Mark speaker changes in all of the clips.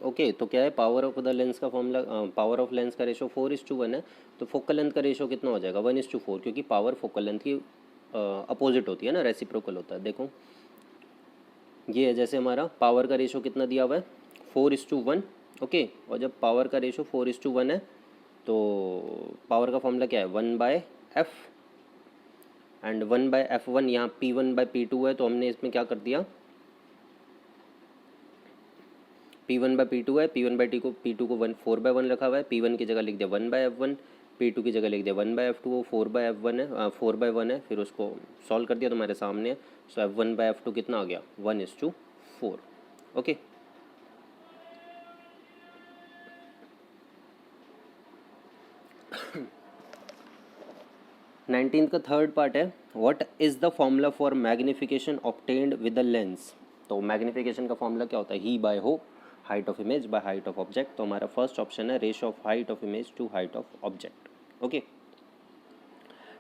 Speaker 1: Okay, तो क्या है, पावर ऑफ द लेंस का फॉर्मूला, पावर ऑफ लेंस का रेशो 4:1 है, तो फोकल लेंथ का रेशो कितना हो जाएगा, 1:4, क्योंकि पावर फोकल लेंथ की अपोजिट होती है ना, रेसिप्रोकल होता है। देखो ये है, जैसे हमारा पावर का रेशो कितना दिया हुआ है, 4:1। ओके, और जब पावर का रेशो 4:1 है तो पावर का फॉर्मूला क्या है, 1/f, एंड 1/f1, यहाँ P1/P2 है, तो हमने इसमें क्या कर दिया, P1/P2 है, P1/P2 को 4/1 रखा हुआ है, P1 की जगह लिख दिया 1/f1, P2 की जगह लिख दिया 1/f2, वो 4/f1 है, 4/1 है, फिर उसको सॉल्व कर दिया, तुम्हारे सामने है। सो f1/f2 कितना आ गया, 1:4। ओके, 19th का थर्ड पार्ट है, what is the formula for magnification obtained with the lens. तो मैग्निफिकेशन का फॉर्मूला क्या होता है, h i by h o, height of image by height of object. तो हमारा फर्स्ट ऑप्शन है ratio of height of image to height of object. Okay,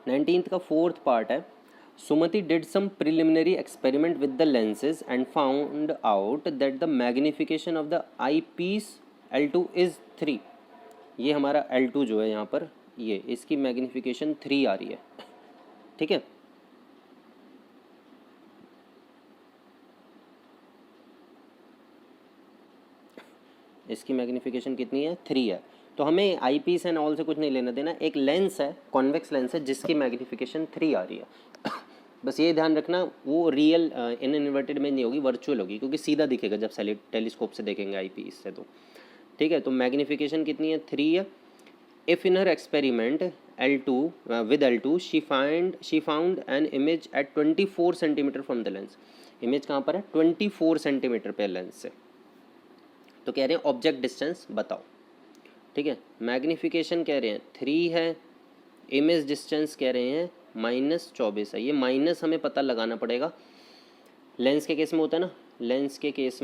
Speaker 1: 19th का fourth part है, Sumati did some preliminary experiment with the lenses and found out that the magnification of the I piece L2 is 3। ये हमारा L2 जो है यहाँ पर, ये इसकी मैग्निफिकेशन 3 आ रही है। ठीक है, इसकी मैग्निफिकेशन कितनी है, 3 है। तो हमें आई पीस एंड ऑल से कुछ नहीं लेना देना, एक लेंस है, कॉन्वेक्स लेंस है, जिसकी मैग्निफिकेशन 3 आ रही है। बस ये ध्यान रखना, वो रियल इन इन्वर्टेड में नहीं होगी, वर्चुअल होगी, क्योंकि सीधा दिखेगा जब टेलीस्कोप से देखेंगे आई पीस से। तो ठीक है, तो मैग्निफिकेशन कितनी है, 3 है। If in her experiment L2 with L2 she found an image at 24 centimetre from the lens. Image कहाँ पर है, 24 सेंटीमीटर पे लेंस से। तो कह रहे हैं ऑब्जेक्ट डिस्टेंस बताओ। ठीक है, मैग्निफिकेशन कह रहे हैं 3 है, इमेज डिस्टेंस कह रहे हैं -24 है। ये माइनस हमें पता लगाना पड़ेगा, लेंस के केस में होता है ना, लेंस के केस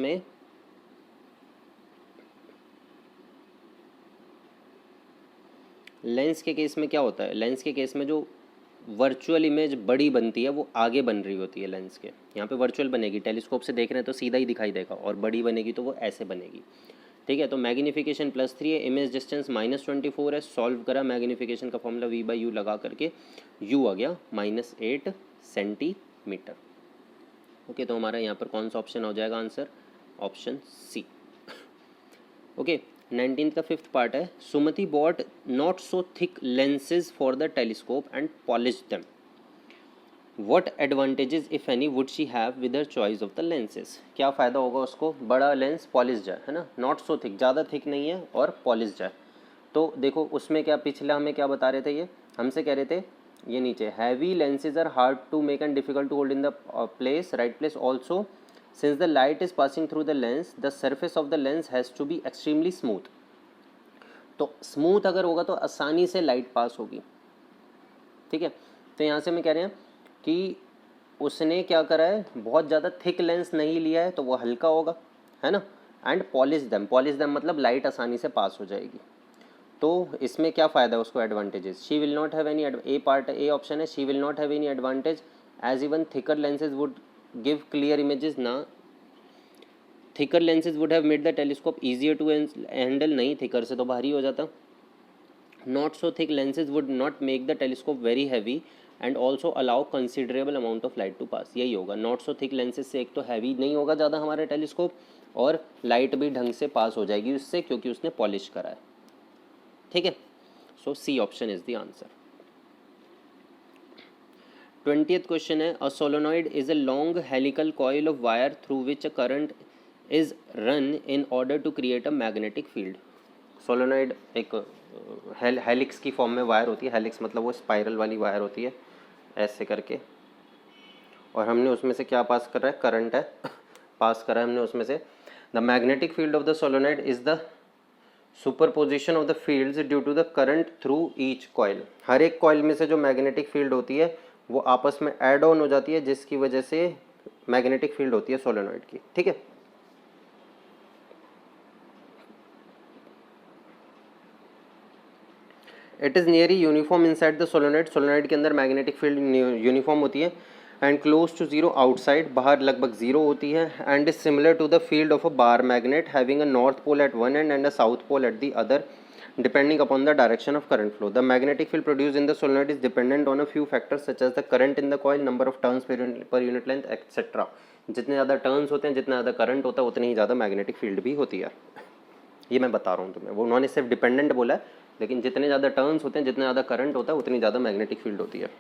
Speaker 1: में क्या होता है, लेंस के केस में जो वर्चुअल इमेज बड़ी बनती है वो आगे बन रही होती है लेंस के। यहाँ पे वर्चुअल बनेगी, टेलीस्कोप से देख रहे हैं तो सीधा ही दिखाई देगा, और बड़ी बनेगी तो वो ऐसे बनेगी। ठीक है, तो मैग्निफिकेशन +3 है, इमेज डिस्टेंस -24 है। सॉल्व करा, मैग्निफिकेशन का फॉर्मूला V/U लगा करके U आ गया -8 सेंटीमीटर। ओके, तो हमारा यहाँ पर कौन सा ऑप्शन हो जाएगा answer, option C. Okay, 19th का फिफ्थ पार्ट है, Sumati bought not so thick lenses for the telescope and polish them. What advantages if any would she have with her choice of the lenses. क्या फ़ायदा होगा उसको, बड़ा lens polish जाए, है ना, नॉट सो थिक, ज़्यादा थिक नहीं है और पॉलिश जाए। तो देखो उसमें क्या, पिछला हमें क्या बता रहे थे, ये हमसे कह रहे थे, ये नीचे, heavy lenses are hard to make and difficult to hold in the place, right place also, since the light is passing through the lens the surface of the lens has to be extremely smooth. तो smooth अगर होगा तो आसानी से light pass होगी। ठीक है, तो यहाँ से मैं कह रहे हैं कि उसने क्या करा है, बहुत ज़्यादा थिक लेंस नहीं लिया है, तो वो हल्का होगा, है ना, एंड पॉलिश देम मतलब लाइट आसानी से पास हो जाएगी। तो इसमें क्या फ़ायदा है उसको, advantages, she will not have any, A option है, she will not have any advantage as even thicker lenses would give clear images ना, thicker lenses would have made the telescope easier to handle, नहीं thicker से तो भारी हो जाता। Not so thick lenses would not make the telescope very heavy and also allow considerable amount of light to pass. यही होगा, not so thick lenses से एक तो हैवी नहीं होगा ज़्यादा हमारा टेलीस्कोप, और लाइट भी ढंग से पास हो जाएगी उससे, क्योंकि उसने पॉलिश करा है। ठीक है, so C option is the answer. 20th question है, a solenoid is a long helical coil of wire through which a current is run in order to create a magnetic field. Solenoid एक helix की form में wire होती है, helix मतलब वो spiral वाली wire होती है ऐसे करके, और हमने उसमें से क्या पास कर रहा है, करंट है पास करा है हमने उसमें से। The magnetic field of the solenoid is the superposition of the fields due to the current through each coil. हर एक कॉइल में से जो मैग्नेटिक फील्ड होती है वो आपस में ऐड ऑन हो जाती है, जिसकी वजह से मैग्नेटिक फील्ड होती है सोलोनॉइड की। ठीक है, it is nearly uniform inside the solenoid, solenoid के अंदर मैग्नेटिक फील्ड यूनिफॉर्म होती है, and close to zero outside, बाहर लगभग जीरो होती है, and is similar to the field of a bar magnet having a north pole at one end a south pole at the other depending upon the direction of current flow. The magnetic field produced in the solenoid is dependent on a few factors such as the current in the coil, number of turns per unit length, etc. जितने ज़्यादा turns होते हैं, जितना ज़्यादा current होता है, उतनी ही ज़्यादा मैग्नेटिक फील्ड भी होती है। ये मैं बता रहा हूँ तुम्हें, वो उन्होंने सिर्फ डिपेंडेंट बोला है, लेकिन जितने ज़्यादा टर्न्स होते हैं, जितना ज़्यादा करंट होता है, उतनी ज़्यादा मैग्नेटिक फील्ड होती है।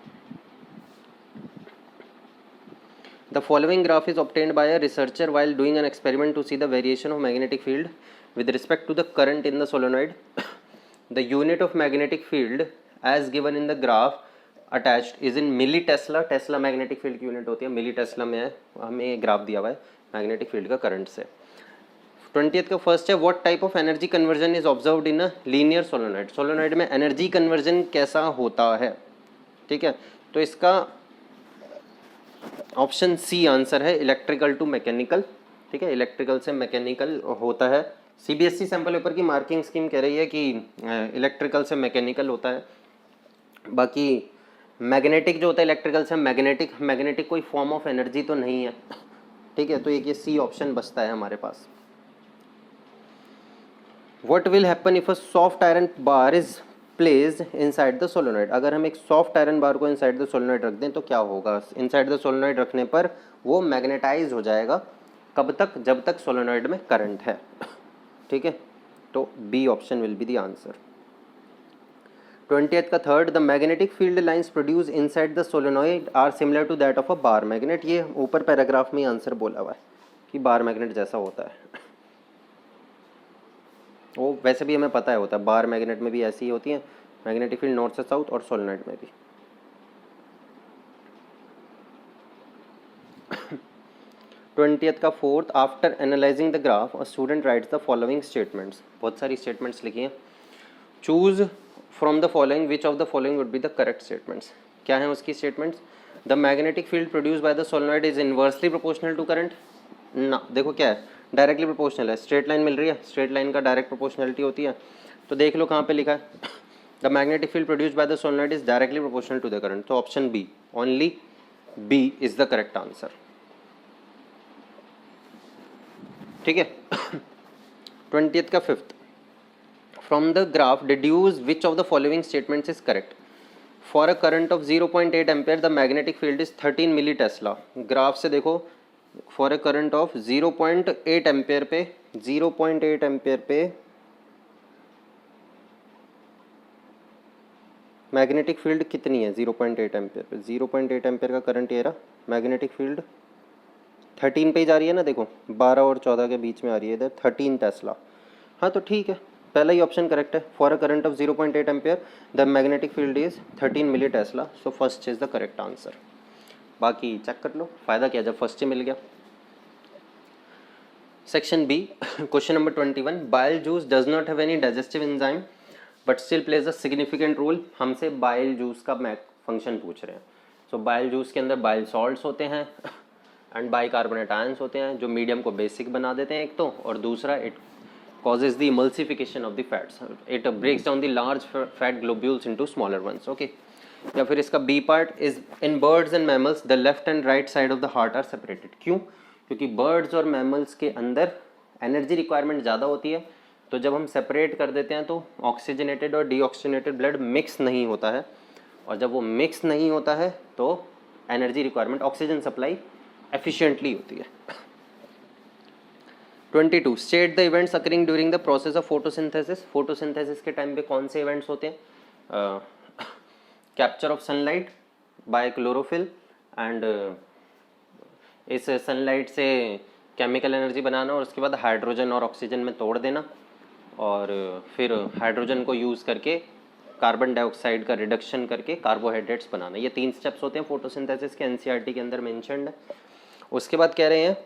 Speaker 1: The following graph is obtained by a researcher while doing an experiment to see the variation of magnetic field with respect to the current in the solenoid. The unit of magnetic field as given in the graph attached is in milli Tesla. Tesla magnetic field की unit होती है, मिली Tesla में है। हमें graph दिया हुआ है magnetic field का करंट से। 20th का फर्स्ट है, what type of energy conversion is observed in a linear solenoid. Solenoid में एनर्जी कन्वर्जन कैसा होता है, ठीक है, तो इसका ऑप्शन सी आंसर है, इलेक्ट्रिकल टू मैकेनिकल। ठीक है, इलेक्ट्रिकल से मैकेनिकल होता है। सीबीएसई सैंपल पेपर की मार्किंग स्कीम कह रही है कि इलेक्ट्रिकल से मैकेनिकल होता है। बाकी मैग्नेटिक जो होता है इलेक्ट्रिकल से मैग्नेटिक कोई फॉर्म ऑफ एनर्जी तो नहीं है। ठीक है, तो एक ये सी ऑप्शन बचता है हमारे पास। What will happen if a soft iron bar is placed inside the solenoid. अगर हम एक सॉफ्ट आयरन बार को इनसाइड द सोलोनॉइड रख दें तो क्या होगा। इनसाइड द सोलोनॉइड रखने पर वो मैग्नेटाइज हो जाएगा। कब तक, जब तक सोलोनॉइड में करंट है। ठीक है, तो B option will be the answer. 20th का third, the magnetic field lines produce inside the solenoid are similar to that of a bar magnet. ये ऊपर पैराग्राफ में आंसर बोला हुआ है कि बार मैग्नेट जैसा होता है। वो वैसे भी हमें पता है होता है, बार मैग्नेट में भी ऐसी ही होती है मैग्नेटिक फील्ड, नॉर्थ से साउथ, और सोलोनॉइड में भी। 20th का फोर्थ, after analysing the graph a student writes the following statements. बहुत सारी स्टेटमेंट्स लिखी हैं। Choose from the following which of the following would be the correct statements. क्या है उसकी statements. The magnetic field produce by the solenoid is inversely proportional to current. ना, देखो क्या है, डायरेक्टली प्रोपोर्शनल है। स्ट्रेट लाइन मिल रही है, स्ट्रेट लाइन का डायरेक्ट प्रोपोर्शनलिटी होती है। तो देख लो कहाँ पे लिखा है, the magnetic field produce by the solenoid is directly proportional to the current. तो option B, only B is the correct answer. ठीक है। 20th का fifth, from the graph deduce which of the following statements is correct. For a current of 0.8 ampere the magnetic field is 13 milli tesla. Graph से देखो, for a current of 0.8 ampere पे, 0.8 ampere पे magnetic field कितनी है। 0.8 ampere पे, 0.8 ampere का current ये रहा, मैग्नेटिक फील्ड 13 पे ही जा रही है ना, देखो 12 और 14 के बीच में आ रही है इधर, 13 टेस्ला। हाँ तो ठीक है, पहला ही ऑप्शन करेक्ट है। For a current of 0.8 ampere the magnetic field is 13 milli tesla, so first is the correct answer. बाकी चेक कर लो, फ़ायदा क्या जब फर्स्ट ही मिल गया। Section B, question number 21, bile juice does not have any digestive enzyme but still plays a significant role. हमसे बाइल जूस का फंक्शन पूछ रहे हैं। सो बाइल जूस के अंदर बाइल सॉल्ट्स होते हैं एंड बाइकार्बोनेट आयंस होते हैं, जो मीडियम को बेसिक बना देते हैं एक तो, और दूसरा it causes the emulsification of the fats. It breaks down the large fat globules into smaller ones. Okay. या फिर इसका B part is in birds and mammals the left and right side of the heart are separated. क्यों, क्योंकि birds और mammals के अंदर energy requirement ज़्यादा होती है, तो जब हम सेपरेट कर देते हैं तो ऑक्सीजनेटेड और डीऑक्सीजनेटेड ब्लड मिक्स नहीं होता है, और जब वो मिक्स नहीं होता है तो energy requirement, oxygen supply efficiently होती है। 22, state the events occurring during the process of photosynthesis. Photosynthesis के टाइम पे कौन से इवेंट्स होते हैं। Capture of sunlight bye chlorophyll and इस सनलाइट से केमिकल एनर्जी बनाना, और उसके बाद हाइड्रोजन और ऑक्सीजन में तोड़ देना, और फिर हाइड्रोजन को यूज़ करके कार्बन डाइऑक्साइड का रिडक्शन करके कार्बोहाइड्रेट्स बनाना। ये 3 स्टेप्स होते हैं फोटोसिंथेसिस के, एनसीईआरटी के अंदर मेंशन्ड है। उसके बाद कह रहे हैं,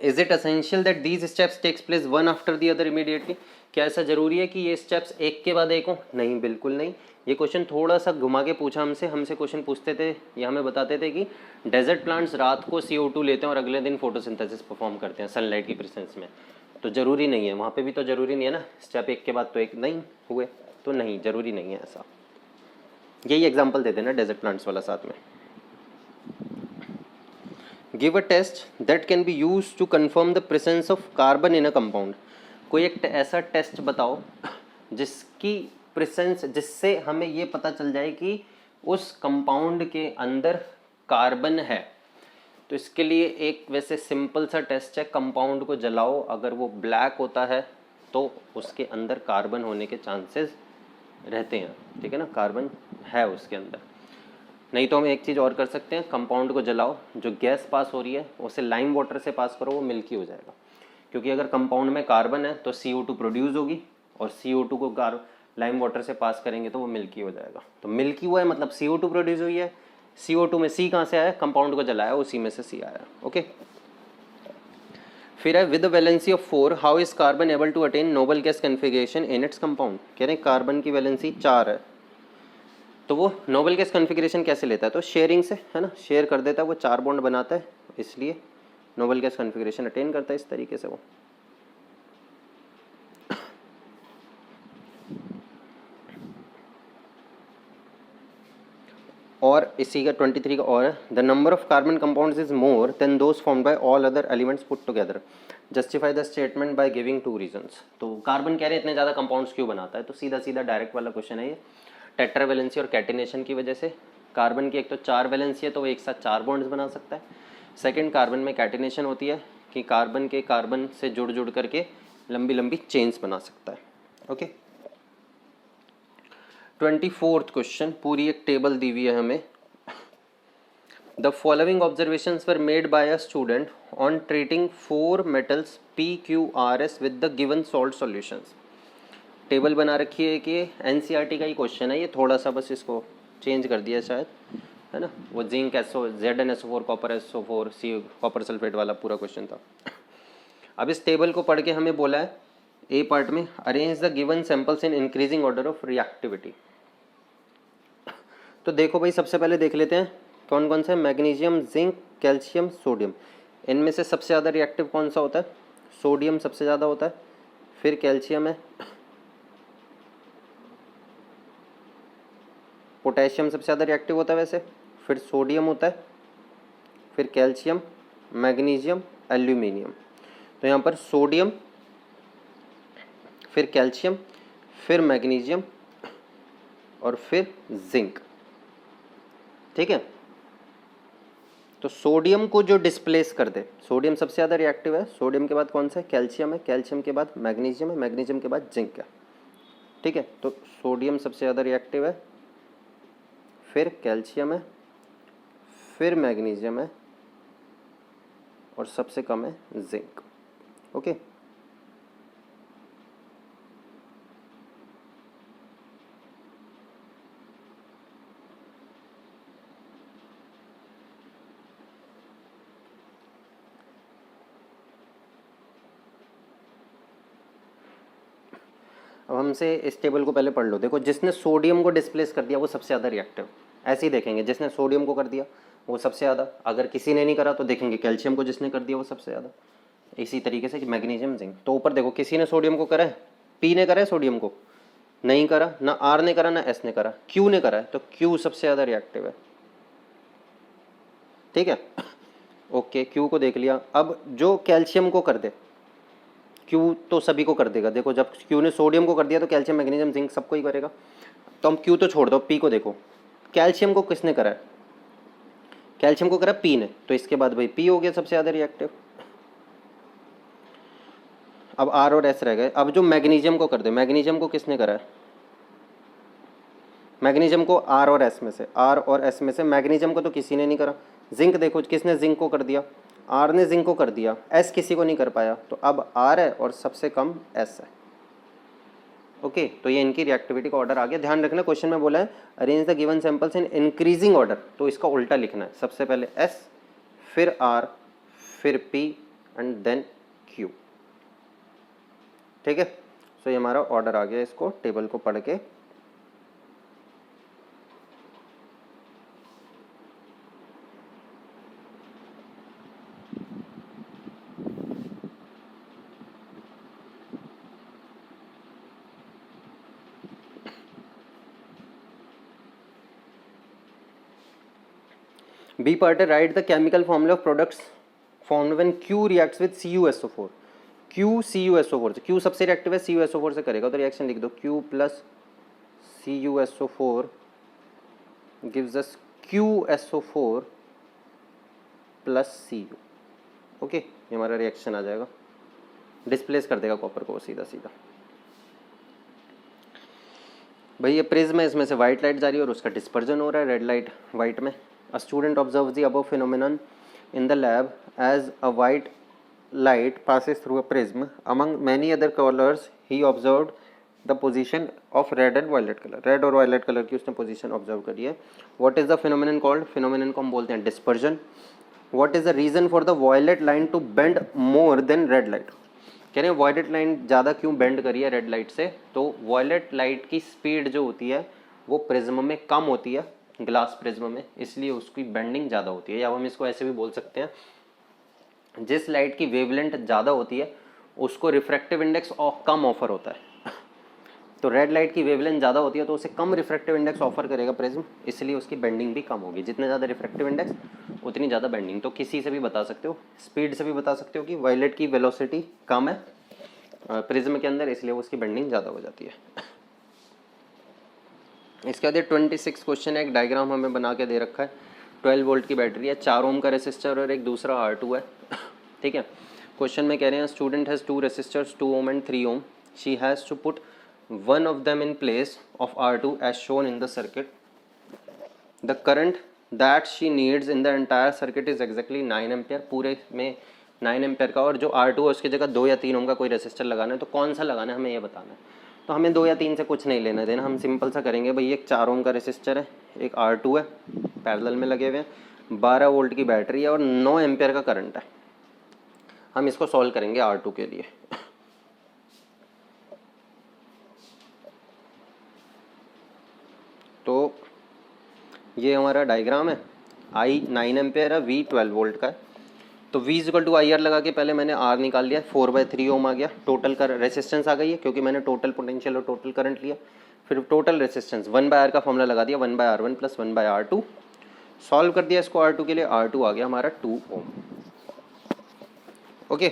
Speaker 1: is it essential that these steps takes place one after the other immediately. क्या ऐसा जरूरी है कि ये स्टेप्स एक के बाद एक हो। नहीं, बिल्कुल नहीं। ये क्वेश्चन थोड़ा सा घुमा के पूछा हमसे क्वेश्चन पूछते थे, ये हमें बताते थे कि डेजर्ट प्लांट्स रात को CO2 लेते हैं और अगले दिन फोटोसिंथेसिस परफॉर्म करते हैं सनलाइट की प्रेजेंस में। तो ज़रूरी नहीं है, वहाँ पे भी तो ज़रूरी नहीं है ना, स्टेप एक के बाद तो एक नहीं हुए, तो नहीं, ज़रूरी नहीं है ऐसा। यही एग्जाम्पल दे देना डेजर्ट प्लांट्स वाला साथ में। Give a test that can be use to confirm the presence of carbon in a compound. कोई एक ऐसा टेस्ट बताओ जिसकी प्रेजेंस, जिससे हमें ये पता चल जाए कि उस कंपाउंड के अंदर कार्बन है। तो इसके लिए एक वैसे सिंपल सा टेस्ट है, कंपाउंड को जलाओ, अगर वो ब्लैक होता है तो उसके अंदर कार्बन होने के चांसेस रहते हैं, ठीक है ना, कार्बन है उसके अंदर। नहीं तो हम एक चीज़ और कर सकते हैं, कंपाउंड को जलाओ, जो गैस पास हो रही है उसे लाइम वाटर से पास करो, वो मिल्की हो जाएगा। क्योंकि अगर कंपाउंड में कार्बन है तो CO2 प्रोड्यूस होगी, और CO2 को लाइम वाटर से पास करेंगे तो वो मिल्की हो जाएगा। तो मिल्की हुआ है मतलब CO2 प्रोड्यूस हुई है। CO2 में C कहाँ से आया, कंपाउंड को जलाया, उसी में से C आया। ओके, फिर है with valency of 4 how is carbon able to attain noble gas configuration in its compound. कह रहे हैं कार्बन की वैलेंसी 4 है, तो वो नोबल गैस कन्फिग्रेशन कैसे लेता है, तो शेयरिंग से, है ना, शेयर कर देता है, वो 4 बॉन्ड बनाता है, इसलिए नोबल गैस कन्फिग्रेशन अटेन करता है इस तरीके से वो। और इसी का 23 का और है, the number of carbon compounds is more than those formed by all other elements put together, justify the statement by giving 2 reasons. तो कार्बन कह रहे हैं इतने ज़्यादा कंपाउंड्स क्यों बनाता है, तो सीधा सीधा डायरेक्ट वाला क्वेश्चन है ये, टेट्रावैलेंसी और कैटिनेशन की वजह से। कार्बन की एक तो 4 वैलेंसी है तो वो एक साथ 4 बॉन्ड्स बना सकता है। सेकेंड, कार्बन में कैटिनेशन होती है कि कार्बन के कार्बन से जुड़ जुड़ करके लंबी लंबी चेन्स बना सकता है। ओके, 24th क्वेश्चन, पूरी एक टेबल दी हुई है हमें। The following observations were made by a student on treating 4 metals PQRS with the given salt solutions. Table बना रखी है कि NCERT का ही क्वेश्चन है ये, थोड़ा सा बस इसको चेंज कर दिया शायद, है ना। वो zinc ZnSO4 copper SO4 C copper sulphate वाला पूरा क्वेश्चन था। अब इस टेबल को पढ़ के हमें बोला है ए पार्ट में, arrange the given samples in increasing order of reactivity. तो देखो भाई, सबसे पहले देख लेते हैं कौन कौन सा है, मैग्नीशियम, जिंक, कैल्शियम, सोडियम। इनमें से सबसे ज़्यादा रिएक्टिव कौन सा होता है, सोडियम सबसे ज़्यादा होता है, फिर कैल्शियम है, पोटेशियम सबसे ज़्यादा रिएक्टिव होता है वैसे, फिर सोडियम होता है, फिर कैल्शियम, मैग्नीशियम, एल्यूमिनियम। तो यहाँ पर सोडियम, फिर कैल्शियम, फिर मैग्नीशियम और फिर जिंक, ठीक है। तो सोडियम को जो डिस्प्लेस कर दे, सोडियम सबसे ज़्यादा रिएक्टिव है, सोडियम के बाद कौन सा है, कैल्शियम है, कैल्शियम के बाद मैग्नीशियम है, मैग्नीशियम के बाद जिंक है, ठीक है। तो सोडियम सबसे ज़्यादा रिएक्टिव है, फिर कैल्शियम है, फिर मैग्नीशियम है और सबसे कम है जिंक। ओके, अब हमसे इस टेबल को पहले पढ़ लो। देखो, जिसने सोडियम को डिस्प्लेस कर दिया वो सबसे ज़्यादा रिएक्टिव, ऐसे ही देखेंगे, जिसने सोडियम को कर दिया वो सबसे ज़्यादा, अगर किसी ने नहीं करा तो देखेंगे कैल्शियम को जिसने कर दिया वो सबसे ज़्यादा, इसी तरीके से कि मैग्नीशियम, जिंक। तो ऊपर देखो, किसी ने सोडियम को करा है, पी ने करा है सोडियम को, नहीं करा, ना आर ने करा ना एस ने करा, क्यू ने करा है, तो क्यू सबसे ज़्यादा रिएक्टिव है, ठीक है। ओके, क्यू को देख लिया। अब जो कैल्शियम को कर दे, क्यू तो सभी को कर देगा, देखो जब क्यू ने सोडियम को कर दिया तो कैल्शियम, मैग्नीशियम, जिंक सबको ही करेगा। तो हम क्यू तो छोड़ दो, पी को देखो, कैल्शियम को किसने करा है, कैल्शियम को करा पी ने, तो इसके बाद भाई पी हो गया सबसे ज़्यादा रिएक्टिव। अब आर और एस रह गए। अब जो मैग्नीशियम को कर दे, मैग्नीशियम को किसने करा है, मैग्नीशियम को आर और एस में से, आर और एस में से मैग्नीशियम को तो किसी ने नहीं करा। जिंक देखो, किसने जिंक को कर दिया, आर ने जिंक को कर दिया, एस किसी को नहीं कर पाया, तो अब आर है और सबसे कम एस है। ओके, तो ये इनकी रिएक्टिविटी का ऑर्डर आ गया। ध्यान रखना, क्वेश्चन में बोला है arrange the given samples in increasing order, तो इसका उल्टा लिखना है, सबसे पहले एस, फिर आर, फिर पी एंड देन क्यू, ठीक है। सो ये हमारा ऑर्डर आ गया, इसको टेबल को पढ़ के। बी पार्ट है right the chemical formula of products formed when Q reacts with CuSO4। Q CuSO4 से, Q सबसे रिएक्टिव है, CuSO4 से करेगा, तो रिएक्शन लिख दो Q plus CuSO4 gives us QSO4 plus Cu। Okay, ये हमारा रिएक्शन आ जाएगा, डिस्प्लेस कर देगा कॉपर को सीधा सीधा। भाई ये प्रिज्म है, इसमें से वाइट लाइट जा रही है और उसका डिस्पर्जन हो रहा है रेड लाइट वाइट में। A student observe the above phenomenon in the lab as a white light passes through a prism. Among many other colors, he observed the position of red and violet color. Red और violet color की उसने position observe करी है। What is the phenomenon called? Phenomenon को हम बोलते हैं dispersion. What is the reason for the violet line to bend more than red light? कह रहे हैं violet line ज़्यादा क्यों bend करी है red light से? तो violet light की speed जो होती है वो prism में कम होती है, ग्लास प्रिज्म में, इसलिए उसकी बेंडिंग ज़्यादा होती है। या हम इसको ऐसे भी बोल सकते हैं, जिस लाइट की वेवलेंथ ज़्यादा होती है उसको रिफ्रैक्टिव इंडेक्स कम ऑफर होता है। तो रेड लाइट की वेवलेंथ ज़्यादा होती है तो उसे कम रिफ्रैक्टिव इंडेक्स ऑफर करेगा प्रिज्म, इसलिए उसकी बेंडिंग भी कम होगी। जितने ज़्यादा रिफ्रैक्टिव इंडेक्स उतनी ज़्यादा बेंडिंग। तो किसी से भी बता सकते हो, स्पीड से भी बता सकते हो कि वायलेट की वेलोसिटी कम है प्रिज्म के अंदर, इसलिए उसकी बेंडिंग ज़्यादा हो जाती है। इसके बाद 26 क्वेश्चन है, एक डायग्राम हमें बना के दे रखा है। 12 वोल्ट की बैटरी है, 4 ओम का रेसिस्टर और एक दूसरा R2 है। ठीक है, क्वेश्चन में कह रहे हैं student has 2 resistors 2 ohm and 3 ohm, she has to put one of them in place of R2 as shown in the circuit. The current that she needs in the entire circuit is exactly 9 ampere, पूरे में 9 ampere का। और जो R2 है उसकी जगह 2 या 3 ओम का कोई रेसिस्टर लगाना है, तो कौन सा लगाना है हमें ये बताना है। तो हमें 2 या 3 से कुछ नहीं लेना देना, हम सिंपल सा करेंगे भाई, एक 4 ओम का रेसिस्टर है, एक R2 है, पैरेलल में लगे हुए हैं, 12 वोल्ट की बैटरी है और 9 एम्पियर का करंट है। हम इसको सॉल्व करेंगे R2 के लिए। तो ये हमारा डायग्राम है, I 9 एम्पियर है, V 12 वोल्ट का है। तो V इक्वल टू IR लगा के पहले मैंने R निकाल लिया, 4/3 ओम आ गया, टोटल का रेसिस्टेंस आ गई है क्योंकि मैंने टोटल पोटेंशियल और टोटल करंट लिया। फिर टोटल रेसिस्टेंस 1/R का फॉर्मूला लगा दिया, 1/R1 प्लस 1/R2। सॉल्व कर दिया इसको R2 के लिए, R2 आ गया हमारा 2 ओम। Okay,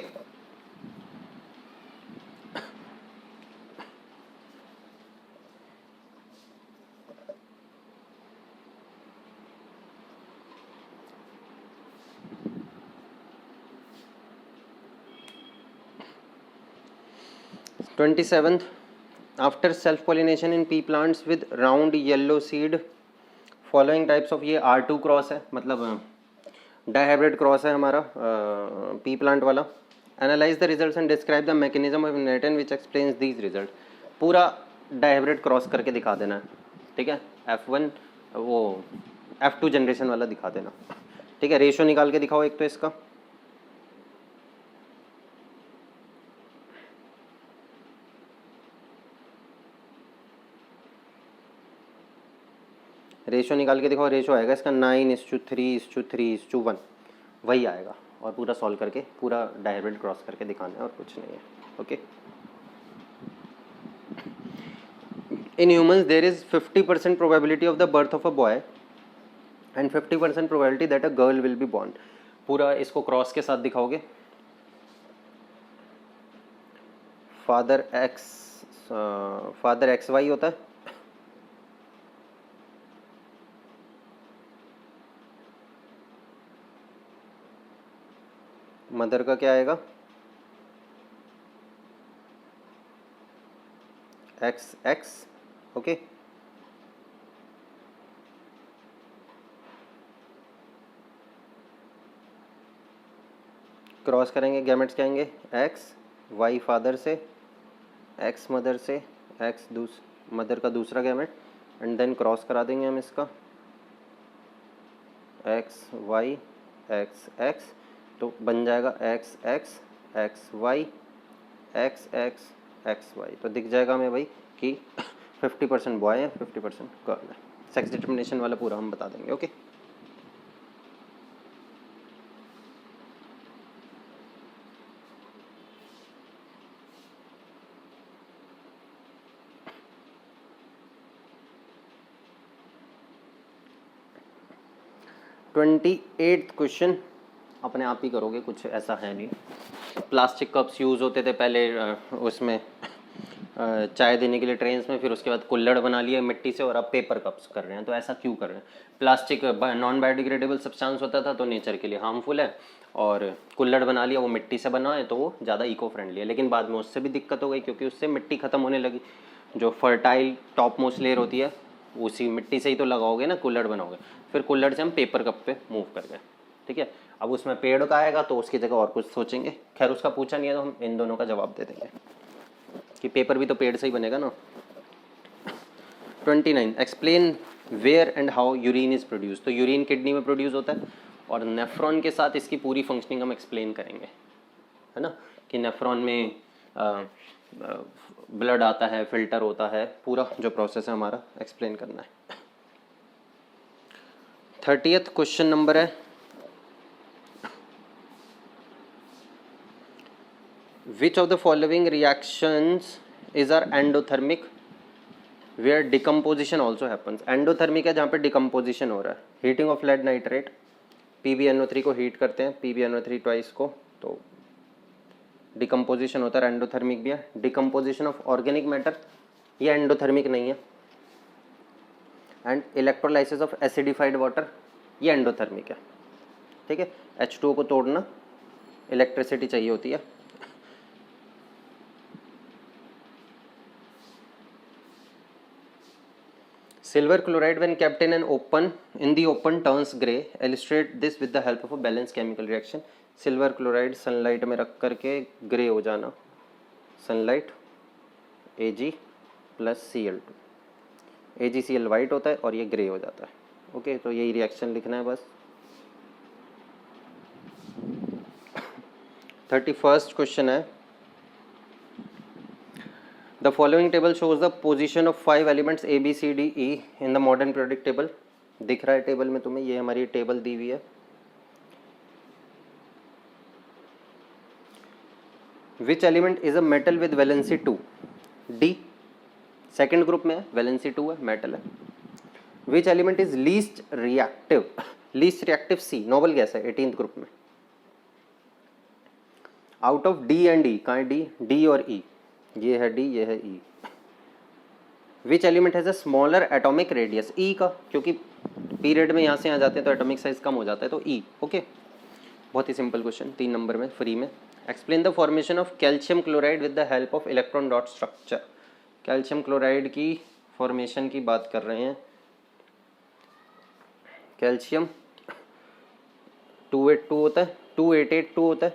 Speaker 1: twenty seventh, after self pollination in pea plants with round yellow seed following types of, ये R2 क्रॉस है, मतलब डाइहाइब्रिड क्रॉस है हमारा पी प्लांट वाला। Analyse the results and describe the mechanism of inheritance which explains these result. पूरा dihybrid cross करके दिखा देना है, ठीक है। F1 वो F2 जनरेशन वाला दिखा देना, ठीक है। रेशो निकाल के दिखाओ एक तो इसका, रेशो निकाल के दिखाओ। रेशो आएगा इसका 9:3:3:1, वही आएगा। और पूरा सॉल्व करके पूरा डाइहाइब्रिड क्रॉस करके दिखाना है और कुछ नहीं है। Okay, in humans there is 50% probability of the birth of a boy and 50% probability that a girl will be born. पूरा इसको क्रॉस के साथ दिखाओगे। फादर XY होता है, मदर का क्या आएगा XX। ओके, क्रॉस करेंगे, गैमेट्स क्या आएंगे XY फादर से, X मदर से, X मदर का दूसरा गैमेट, एंड देन क्रॉस करा देंगे हम इसका XY XX, तो बन जाएगा XX XY XX XY। तो दिख जाएगा हमें भाई कि 50% बॉय है 50% गर्ल है। सेक्स डिटर्मिनेशन वाला पूरा हम बता देंगे। ओके, 28th क्वेश्चन अपने आप ही करोगे, कुछ ऐसा है नहीं। प्लास्टिक कप्स यूज़ होते थे पहले उसमें चाय देने के लिए ट्रेन्स में, फिर उसके बाद कुल्हड़ बना लिया मिट्टी से और अब पेपर कप्स कर रहे हैं। तो ऐसा क्यों कर रहे हैं? प्लास्टिक नॉन बायोडिग्रेडेबल सब्सटेंस होता था तो नेचर के लिए हार्मफुल है, और कुल्हड़ बना लिया वो मिट्टी से बना है तो वो ज़्यादा इको फ्रेंडली है। लेकिन बाद में उससे भी दिक्कत हो गई क्योंकि उससे मिट्टी ख़त्म होने लगी। जो फर्टाइल टॉप मोस्ट लेयर होती है उसी मिट्टी से ही तो लगाओगे ना, कुल्हड़ बनाओगे। फिर कुल्हड़ से हम पेपर कप पे मूव कर गए, ठीक है। अब उसमें पेड़ का आएगा तो उसकी जगह और कुछ सोचेंगे। खैर उसका पूछा नहीं है तो हम इन दोनों का जवाब दे देंगे कि पेपर भी तो पेड़ से ही बनेगा ना। 29 explain where and how urine is produce. तो यूरिन किडनी में प्रोड्यूस होता है और नेफ्रॉन के साथ इसकी पूरी फंक्शनिंग हम एक्सप्लेन करेंगे, है ना, कि नेफ्रॉन में ब्लड आता है, फिल्टर होता है, पूरा जो प्रोसेस है हमारा एक्सप्लेन करना है। 30th क्वेश्चन नंबर है, which of the following reactions is are endothermic where decomposition also happens. Endothermic है जहाँ पे डिकम्पोजिशन हो रहा है। Heating of lead nitrate, PbNO3 को हीट करते हैं, PbNO3 ट्वाइस को, तो डिकम्पोजिशन होता है, एंडोथर्मिक भी है। डिकम्पोजिशन ऑफ ऑर्गेनिक मैटर, ये एंडोथर्मिक नहीं है। And electrolysis of acidified water, ये एंडोथर्मिक है, ठीक है। H2O को तोड़ना, इलेक्ट्रिसिटी चाहिए होती है। Silver chloride when kept in the open turns grey. Illustrate this with the help of a balanced chemical reaction. Silver chloride sunlight में रख करके ग्रे हो जाना, sunlight Ag plus Cl2, AgCl white होता है और ये ग्रे हो जाता है। ओके, तो यही रिएक्शन लिखना है बस। 31st क्वेश्चन है, The following table shows the position of 5 elements A, B, C, D, E in the modern periodic table. दिख रहा है टेबल में तुम्हें, ये हमारी टेबल दी हुई है। Which element is a metal with valency 2? D second group में है, वैलेंसी 2 है, मेटल है। Which element is least reactive? Least reactive C, noble gas है, 18th ग्रुप में। Out of D and E, कहाँ है D? D और E, ये है D, ये है E। Which element has a smaller atomic radius? E का, क्योंकि पीरियड में यहाँ से यहाँ जाते हैं तो एटॉमिक साइज कम हो जाता है, तो E। ओके, बहुत ही सिंपल क्वेश्चन, 3 नंबर में फ्री में। Explain the formation of calcium chloride with the help of electron dot structure. Calcium chloride की फॉर्मेशन की बात कर रहे हैं। कैल्शियम 282 होता है, 2882 होता है,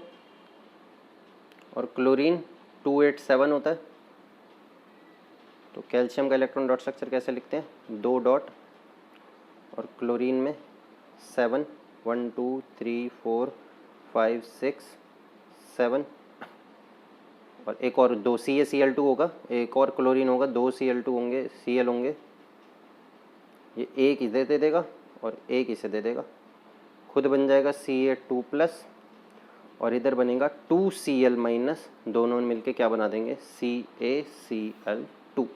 Speaker 1: और क्लोरीन 287 होता है। तो कैल्शियम का इलेक्ट्रॉन डॉट स्ट्रक्चर कैसे लिखते हैं? 2 डॉट, और क्लोरीन में 7, 1 2 3 4 5 6 7, और एक और 2 CaCl2 होगा, एक और क्लोरीन होगा, 2 Cl2 होंगे, Cl होंगे। ये एक इसे दे देगा और एक इसे दे देगा, खुद बन जाएगा Ca2+, और इधर बनेगा 2Cl-, दोनों मिलके क्या बना देंगे? CaCl2,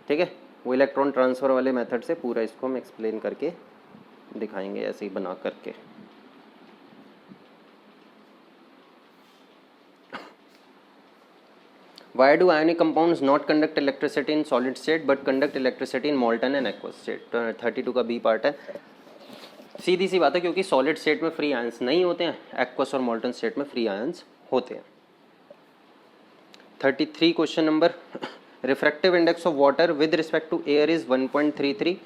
Speaker 1: ठीक है। वो इलेक्ट्रॉन ट्रांसफ़र वाले मेथड से पूरा इसको हम एक्सप्लेन करके दिखाएंगे, ऐसे ही बना करके। Why do ionic compounds not conduct electricity in solid state but conduct electricity in molten and aqueous state? 32 का B पार्ट है। सीधी सी बात है, क्योंकि सॉलिड स्टेट में फ्री आयंस नहीं होते हैं, एक्वस और मोल्टन स्टेट में फ्री आयंस होते हैं। 33 question number, refractive index of water with respect to air is 1.33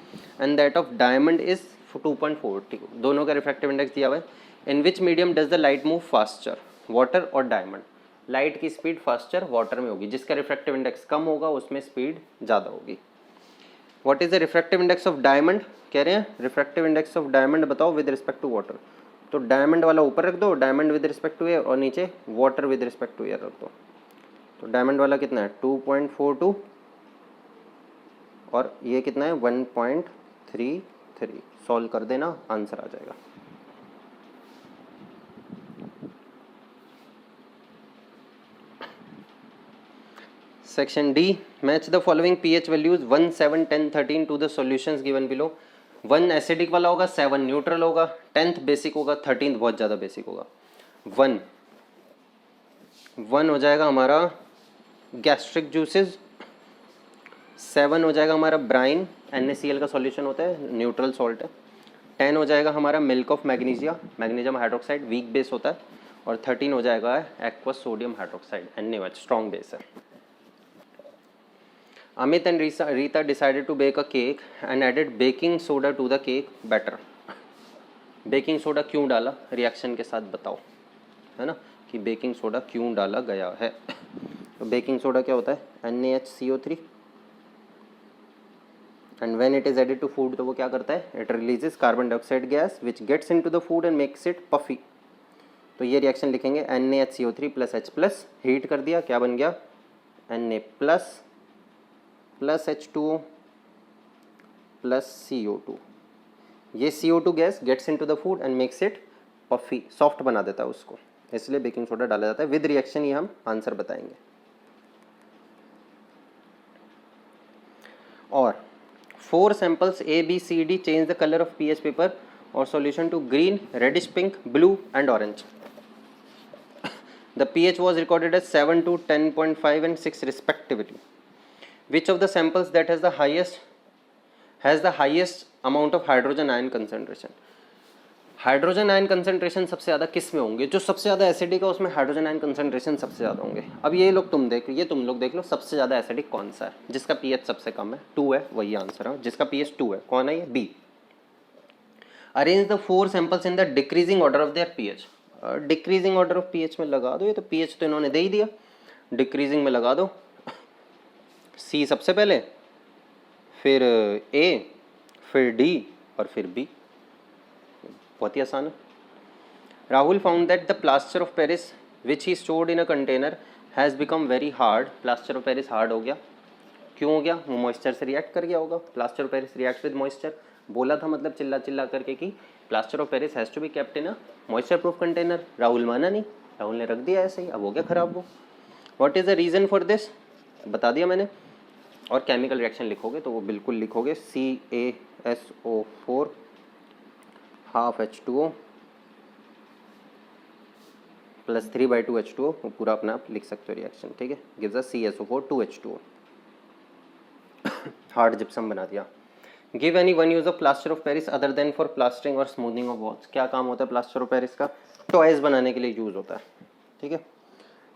Speaker 1: and that of diamond is 2.40। दोनों का रिफ्रैक्टिव इंडेक्स दिया हुआ है। In which medium does the light move faster, water और diamond? Light की speed faster water में होगी, जिसका रिफ्रैक्टिव इंडेक्स कम होगा उसमें स्पीड ज़्यादा होगी। What is the refractive index of diamond? कह रहे हैं रिफ्रैक्टिव इंडेक्स ऑफ डायमंड बताओ विद रिस्पेक्ट टू वाटर। तो डायमंड वाला ऊपर रख दो, diamond with respect to air, और नीचे water with respect to air रख दो। तो डायमंड वाला कितना है? 2.42, और ये कितना है? 1.33। सॉल्व कर देना, आंसर आ जाएगा। Section D, match the following pH values 1, 7, 10, 13 to the solutions given below. 1 acidic वाला होगा, 7 न्यूट्रल होगा, 10th बेसिक होगा, 13th बहुत ज़्यादा बेसिक होगा। 1 हो जाएगा हमारा गैस्ट्रिक जूसेस, 7 हो जाएगा हमारा ब्राइन, NaCl का सॉल्यूशन होता है, न्यूट्रल सॉल्ट है। 10 हो जाएगा हमारा milk of magnesia, magnesium hydroxide, weak base होता है। और 13 हो जाएगा aqueous sodium hydroxide, NaOH, strong base है। Amit and Rita decided to bake a cake and added baking soda to the cake batter. Baking soda क्यों डाला, reaction के साथ बताओ, है ना, कि बेकिंग सोडा क्यों डाला गया है। तो बेकिंग सोडा क्या होता है, NaHCO3, and when it is added to food तो वो क्या करता है, it releases carbon dioxide gas which gets into the food and makes it puffy. तो ये रिएक्शन लिखेंगे NaHCO3 plus H plus, heat कर दिया, क्या बन गया, Na plus plus H2O plus CO2। ये CO2 gas gets into the food and makes it puffy, soft बना देता है उसको, इसलिए बेकिंग सोडा डाला जाता है। विद रिएक्शन ये हम आंसर बताएंगे। और 4 samples A, B, C, D change the colour of pH paper और solution to green, reddish pink, blue and orange. The pH was recorded as 7 to 10.5 and 6 respectively. Which of the samples that has the highest amount of hydrogen ion concentration? Hydrogen ion concentration सबसे ज़्यादा किस में होंगे, जो सबसे ज़्यादा acidic है उसमें हाइड्रोजन आयन कंसंट्रेशन सबसे ज़्यादा होंगे। अब ये लोग तुम लोग देख लो सबसे ज़्यादा एसिडिक कौन सा है, जिसका pH सबसे कम है, 2 है, वही आंसर है। जिसका pH 2 है, कौन है ये, B। Arrange the 4 samples in the decreasing order of their pH। Decreasing order of pH में लगा दो, ये तो pH तो इन्होंने दे ही दिया, डिक्रीजिंग में लगा दो। C सबसे पहले, फिर A, फिर D और फिर B, बहुत ही आसान है। Rahul found that the plaster of Paris which he stored in a container has become very hard. Plaster of Paris hard हो गया, क्यों हो गया, वो मॉइस्चर से रिएक्ट कर गया होगा। Plaster of Paris react with moisture, बोला था मतलब चिल्ला चिल्ला करके कि plaster of Paris has to be kept in a moisture proof container. Rahul माना नहीं, राहुल ने रख दिया ऐसे ही, अब हो गया ख़राब वो। What is the reason for this, बता दिया मैंने। और केमिकल रिएक्शन लिखोगे तो वो बिल्कुल लिखोगे CaSO4 half H2O plus 3/2 H2O, वो पूरा अपना आप लिख सकते हो रिएक्शन, ठीक है। Gives us CaSO4 2 H2O, hard gypsum बना दिया। Give any one use of plaster of Paris other than for plastering और स्मूथिंग ऑफ वॉल्स। क्या काम होता है प्लास्टर ऑफ पेरिस का, टॉयज बनाने के लिए यूज होता है, ठीक है।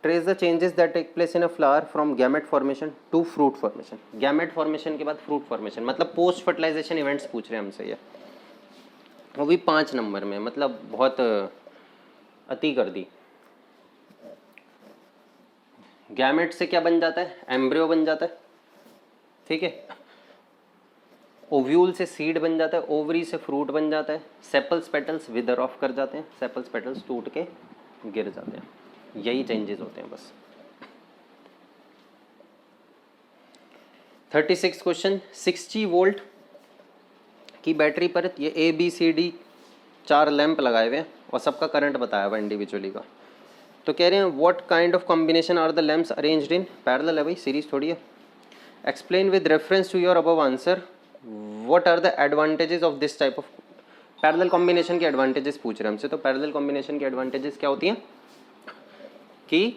Speaker 1: Trace the changes that take place in a flower from gamete formation to fruit formation. Gamete formation के बाद फ्रूट फॉर्मेशन, मतलब पोस्ट फर्टिलाइजेशन इवेंट्स पूछ रहे हैं हमसे ये, वो भी 5 नंबर में, मतलब बहुत अति कर दी। गैमेट से क्या बन जाता है, एम्ब्रियो बन जाता है, ठीक है। ओव्यूल से सीड बन जाता है, ओवरी से फ्रूट बन जाता है, सेपल्स पेटल्स विदर ऑफ कर जाते हैं, सेपल्स पेटल्स टूट के गिर जाते हैं, यही चेंजेस होते हैं बस। 36 क्वेश्चन, 60 वोल्ट की बैटरी पर ये ABCD 4 लैंप लगाए हुए हैं और सबका करंट बताया हुआ इंडिविजुअली का। तो कह रहे हैं what kind of combination are the lamps arranged in parallel है, भाई सीरीज थोड़ी है। Explain with reference to your above answer what are the advantages of this type of parallel combination के एडवांटेजेस पूछ रहे हैं हमसे। तो पैरेलल कॉम्बिनेशन के एडवांटेजेस क्या होती हैं कि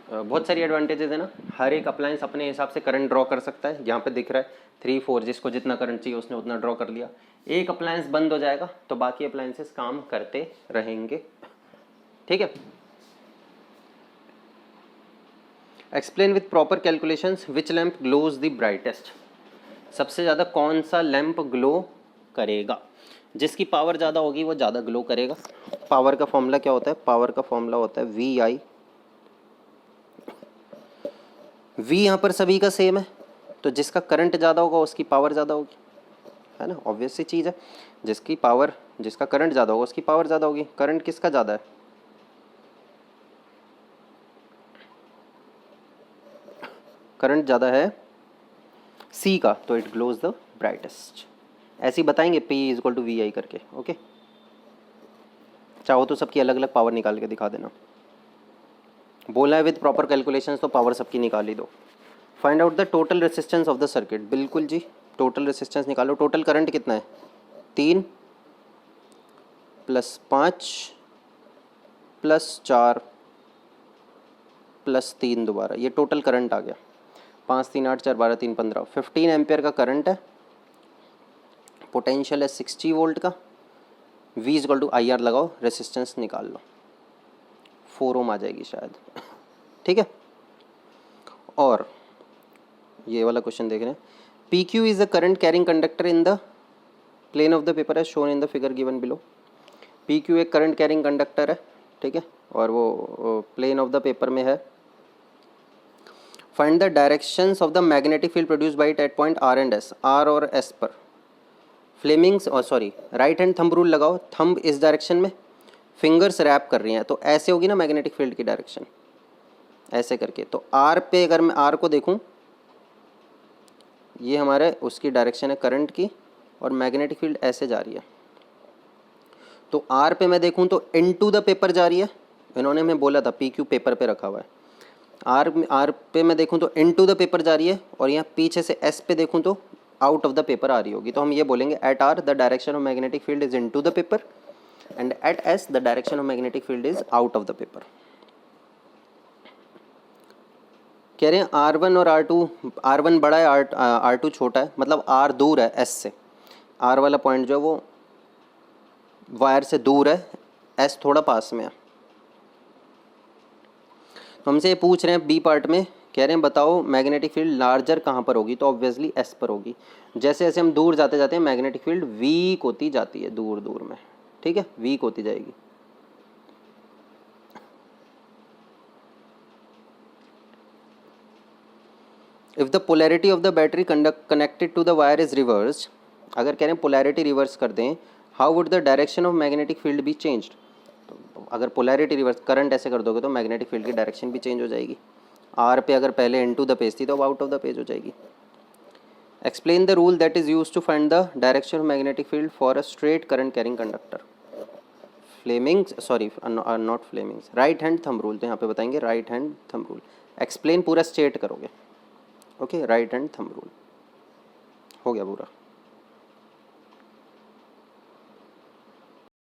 Speaker 1: बहुत सारी एडवांटेजेस है ना, हर एक अप्लायंस अपने हिसाब से करंट ड्रॉ कर सकता है। यहाँ पे दिख रहा है 3, 4, जिसको जितना करंट चाहिए उसने उतना ड्रॉ कर लिया। एक अप्लायंस बंद हो जाएगा तो बाकी अप्लायंसेस काम करते रहेंगे, ठीक है। Explain with proper calculations which lamp glows the brightest. सबसे ज़्यादा कौन सा लैम्प ग्लो करेगा, जिसकी पावर ज़्यादा होगी वो ज़्यादा ग्लो करेगा। पावर का फॉर्मूला क्या होता है, पावर का फॉर्मूला होता है VI। V यहाँ पर सभी का सेम है, तो जिसका करंट ज़्यादा होगा उसकी पावर ज़्यादा होगी, है ना, ऑब्वियस सी चीज़ है। जिसका करंट ज़्यादा होगा उसकी पावर ज़्यादा होगी। करंट किसका ज़्यादा है, करंट ज़्यादा है C का, तो इट ग्लोज द ब्राइटेस्ट। ऐसे ही बताएंगे P = VI करके, ओके। चाहो तो सबकी अलग अलग पावर निकाल के दिखा देना। बोला है विद प्रॉपर कैलकुलेशंस, तो पावर सबकी निकाल ही दो। Find out the total resistance of the circuit. बिल्कुल जी, टोटल रेसिस्टेंस निकालो। टोटल करंट कितना है, 3 + 5 + 4 + 3 दोबारा, ये टोटल करंट आ गया। 5 3 8 4 12 3 15, 15 एम्पियर का करंट है। पोटेंशियल है 60 वोल्ट का। V = IR लगाओ, रेसिस्टेंस निकाल लो, 4 ओम आ जाएगी शायद। ठीक है। और ये वाला क्वेश्चन देख रहे हैं, PQ is the current carrying conductor in the plane of the paper as shown in the figure given below. PQ एक करंट कैरिंग कंडक्टर है, ठीक है, और वो प्लेन ऑफ द पेपर में है। Find the directions of the magnetic field produce by it at point R and S, R और S पर। फ्लेमिंग्स और sorry right hand thumb rule लगाओ, थंब इस डायरेक्शन में, फिंगर्स रैप कर रही हैं, तो ऐसे होगी ना मैग्नेटिक फील्ड की डायरेक्शन, ऐसे करके। तो R पे अगर मैं R को देखूं, ये हमारे उसकी डायरेक्शन है करंट की, और मैग्नेटिक फील्ड ऐसे जा रही है। तो R पे मैं देखूं तो इनटू द पेपर जा रही है, इन्होंने हमें बोला था PQ पेपर पे रखा हुआ है। R पे मैं देखूं तो इनटू द पेपर जा रही है, और यहाँ पीछे से S पे देखूं तो आउट ऑफ द पेपर आ रही होगी। तो हम ये बोलेंगे at R the direction of magnetic field is into the paper, and at S the direction of magnetic field is out of the paper. कह रहे हैं R1 और R2, R1 बड़ा है, R2 छोटा है, मतलब R दूर है S से। R वाला पॉइंट जो है वो वायर से दूर है, S थोड़ा पास में है। तो हमसे ये पूछ रहे हैं बी पार्ट में, कह रहे हैं बताओ मैग्नेटिक फील्ड लार्जर कहाँ पर होगी, तो ऑब्वियसली S पर होगी। जैसे जैसे हम दूर जाते जाते हैं मैग्नेटिक फील्ड वीक होती जाती है दूर दूर में, ठीक है, वीक होती जाएगी। If the polarity of the battery connected to the wire is reversed, अगर कह रहे हैं पोलैरिटी रिवर्स कर दें, how would the direction of magnetic field be changed. तो अगर पोलैरिटी रिवर्स करंट ऐसे कर दोगे तो मैग्नेटिक फील्ड की डायरेक्शन भी चेंज हो जाएगी। R पे अगर पहले इनटू द पेज थी तो अब आउट ऑफ द पेज हो जाएगी। Explain the rule that is used to find the direction of magnetic field for a straight current carrying conductor. Fleming's, sorry not Fleming's, right hand thumb rule, तो यहाँ पे बताएंगे right hand thumb rule. Explain पूरा state करोगे, okay, right hand thumb rule हो गया पूरा।